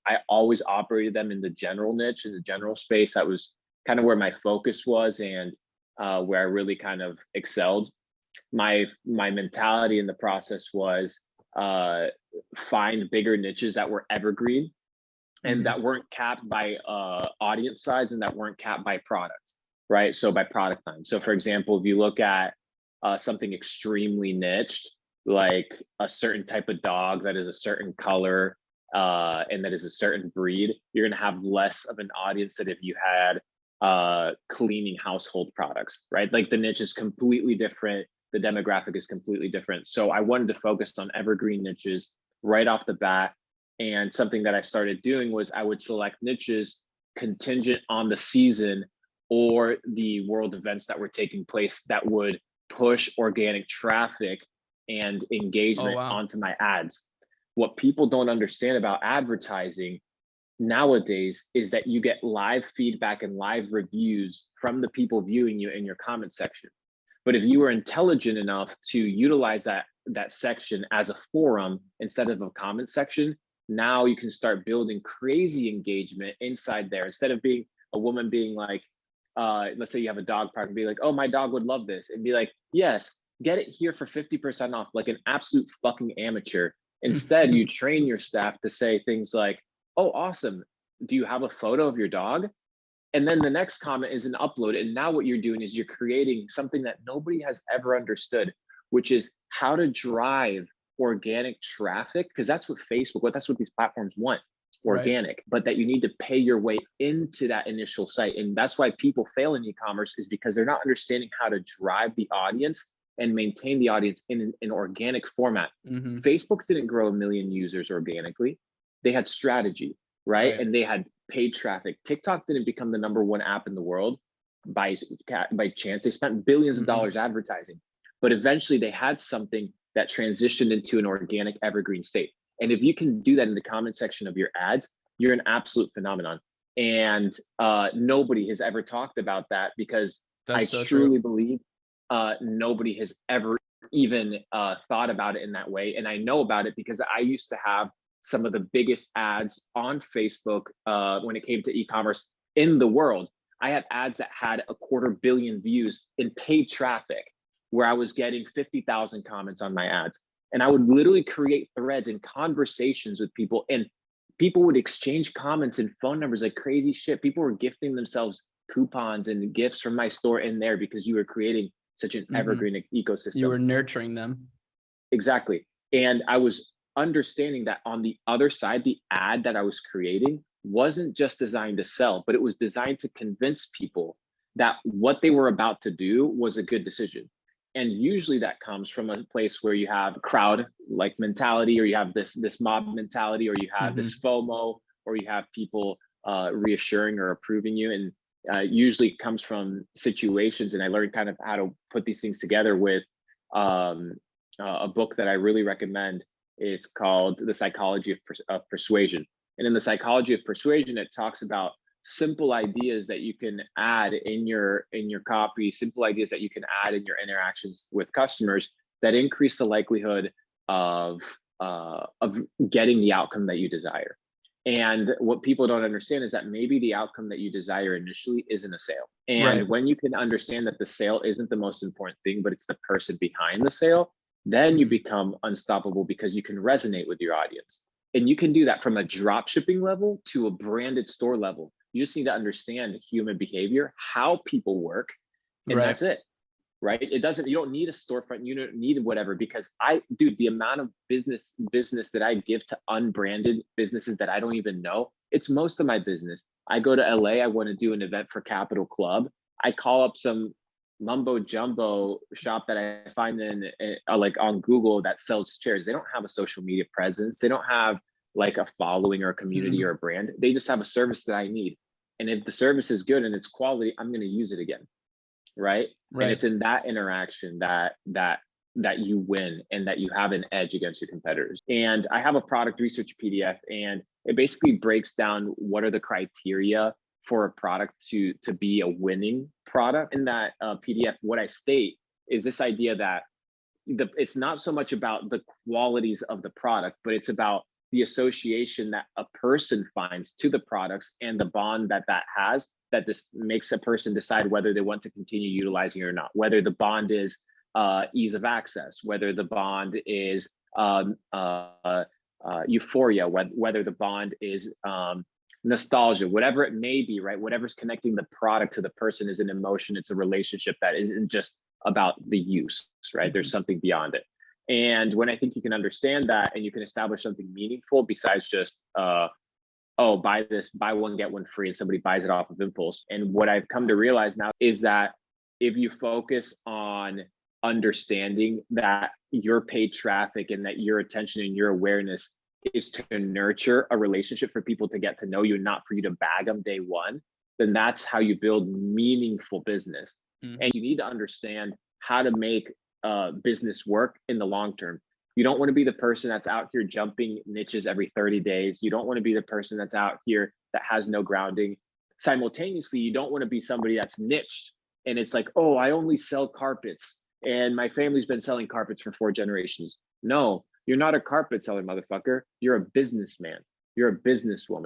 I always operated them in the general niche, in the general space. That was kind of where my focus was, and where I really kind of excelled. My mentality in the process was find bigger niches that were evergreen and that weren't capped by audience size, and that weren't capped by product, right? So by product line. So for example, if you look at something extremely niched, like a certain type of dog that is a certain color and that is a certain breed, you're going to have less of an audience than if you had cleaning household products, right? Like the niche is completely different. The demographic is completely different. So I wanted to focus on evergreen niches right off the bat. And something that I started doing was I would select niches contingent on the season or the world events that were taking place that would push organic traffic and engagement onto my ads. What people don't understand about advertising nowadays is that you get live feedback and live reviews from the people viewing you in your comment section. But if you were intelligent enough to utilize that section as a forum instead of a comment section, now you can start building crazy engagement inside there. Instead of being a woman being like, let's say you have a dog park and be like, oh, my dog would love this, and be like, yes, get it here for 50% off, like an absolute fucking amateur. Instead, you train your staff to say things like, oh, awesome, do you have a photo of your dog? And then the next comment is an upload. And now what you're doing is you're creating something that nobody has ever understood, which is how to drive organic traffic, because that's what Facebook, that's what these platforms want, organic, but that you need to pay your way into that initial site. And that's why people fail in e-commerce, is because they're not understanding how to drive the audience and maintain the audience in an organic format. Facebook didn't grow 1 million users organically. They had strategy, right? And they had paid traffic. TikTok didn't become the #1 app in the world by chance. They spent billions of dollars advertising, but eventually they had something that transitioned into an organic evergreen state. And if you can do that in the comment section of your ads, you're an absolute phenomenon. And nobody has ever talked about that, because I truly believe nobody has ever even thought about it in that way. And I know about it because I used to have some of the biggest ads on Facebook when it came to e-commerce in the world. I had ads that had 250 million views in paid traffic, where I was getting 50,000 comments on my ads. And I would literally create threads and conversations with people, and people would exchange comments and phone numbers like crazy shit. People were gifting themselves coupons and gifts from my store in there because you were creating such an evergreen ecosystem. You were nurturing them. Exactly. And I was understanding that on the other side, the ad that I was creating wasn't just designed to sell, but it was designed to convince people that what they were about to do was a good decision. And usually that comes from a place where you have crowd like mentality, or you have this mob mentality, or you have this FOMO, or you have people reassuring or approving you. And usually it comes from situations. And I learned kind of how to put these things together with a book that I really recommend. It's called The Psychology of Persuasion. And in The Psychology of Persuasion, it talks about simple ideas that you can add in your copy, simple ideas that you can add in your interactions with customers that increase the likelihood of getting the outcome that you desire. And what people don't understand is that maybe the outcome that you desire initially isn't a sale. And when you can understand that the sale isn't the most important thing, but it's the person behind the sale, then you become unstoppable, because you can resonate with your audience. And you can do that from a drop shipping level to a branded store level. You just need to understand human behavior, how people work, and that's it, right? You don't need a storefront, you don't need whatever, because dude, the amount of business that I give to unbranded businesses that I don't even know, it's most of my business. I go to LA, I want to do an event for Capital Club. I call up some mumbo jumbo shop that I find in like on Google that sells chairs. They don't have a social media presence. They don't have like a following or a community or a brand. They just have a service that I need. And if the service is good and it's quality, I'm going to use it again. Right. And it's in that interaction that you win and that you have an edge against your competitors. And I have a product research PDF, and it basically breaks down what are the criteria for a product to be a winning product. In that PDF, what I state is this idea that it's not so much about the qualities of the product, but it's about the association that a person finds to the products and the bond that has, that this makes a person decide whether they want to continue utilizing it or not, whether the bond is ease of access, whether the bond is euphoria, whether the bond is nostalgia, whatever it may be, right? Whatever's connecting the product to the person is an emotion. It's a relationship that isn't just about the use, right? There's something beyond it. And when I think you can understand that and you can establish something meaningful besides just, oh, buy this, buy one, get one free, and somebody buys it off of impulse. And what I've come to realize now is that if you focus on understanding that your paid traffic and that your attention and your awareness is to nurture a relationship for people to get to know you, not for you to bag them day one, then that's how you build meaningful business. And you need to understand how to make business work in the long term. You don't want to be the person that's out here jumping niches every 30 days. You don't want to be the person that's out here that has no grounding. Simultaneously, you don't want to be somebody that's niched and it's like, oh, I only sell carpets and my family's been selling carpets for 4 generations. No, you're not a carpet seller, motherfucker. You're a businessman. You're a businesswoman.